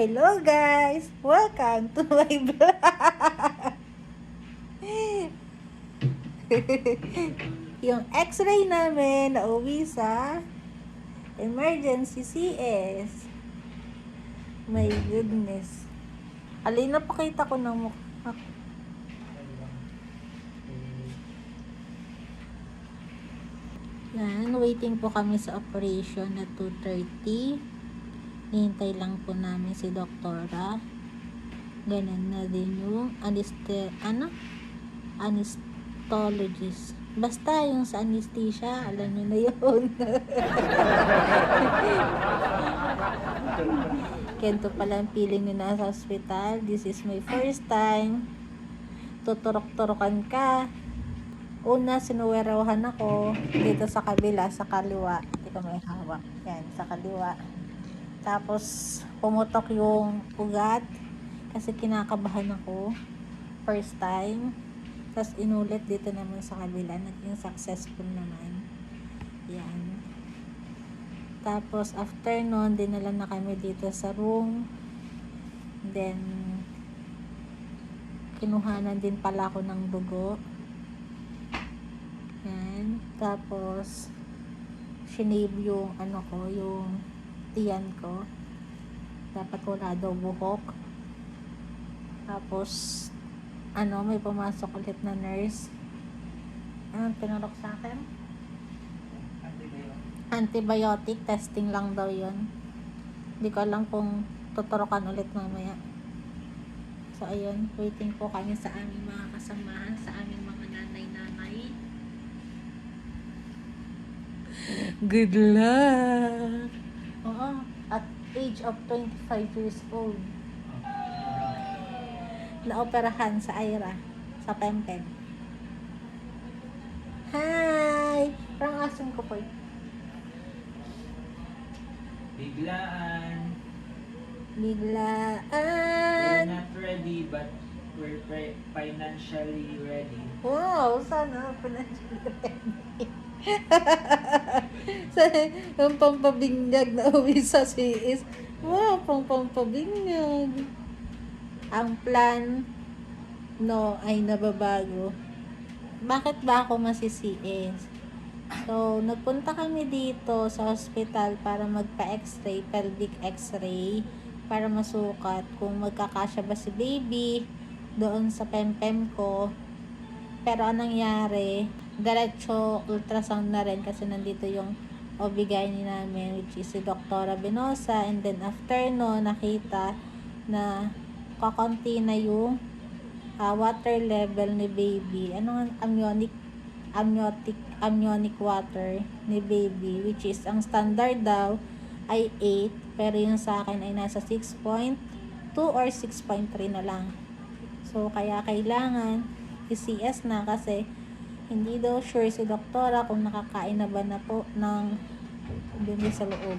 Hello guys! Welcome to my vlog! Yung x-ray namin nauwi sa emergency CS. My goodness. Alin na pakita ko ng mukha. Yan, waiting po kami sa operation na 2:30. Hihintay lang po namin si doktora. Ganun na din yung anesthetologist. Basta yung sa anesthesia, alam nyo na yun. Kento pala ang feeling nyo na sa hospital. This is my first time. Tuturok-turokan ka. Una, sinuwerawahan ako dito sa kabila, sa kaliwa. Hindi ko may hawak. Yan, sa kaliwa. Tapos, pumutok yung ugat kasi kinakabahan ako. First time. Tapos, inulit dito naman sa kabila. Naging successful naman. Yan. Tapos, after nun, dinala na kami dito sa room. Then, kinuhanan din pala ako ng dugo. Yan. Tapos, shinave yung yung tiyan ko. Dapat wala daw buhok. Tapos, may pumasok ulit na nurse. Anong pinurok sa akin? Antibiotic. Testing lang daw yun. Hindi ko alam kung tuturukan ulit mamaya. So, ayun. Waiting po kami sa aming mga kasamahan, sa aming mga nanay-nanay. Good luck! Oo, at age of 25 years old. Naoperahan sa Aira, sa Pempem. Hi! Parang asim ko po. Biglaan. Biglaan. We're not ready, but we're financially ready. Wow, sana financially ready. Yung pampabinyag na uwi sa CS. Wow, pampabinyag. Ang plan, ay nababago. Bakit ba ako masi-CS? So, nagpunta kami dito sa hospital para magpa-x-ray, pelvic x-ray, para masukat kung magkakasya ba si baby doon sa pempem ko. Pero anong nangyari, diretso ultrasound na rin kasi nandito yung OB-GYN namin, which is si Dr. Benosa. And then after no, nakita na kakunti na yung water level ni baby. Anong amniotic water ni baby, which is ang standard daw ay 8, pero yung sa akin ay nasa 6.2 or 6.3 na lang. So, kaya kailangan i-CS na kasi hindi daw sure si doktora kung nakakain na ba na po ng bumi sa loob.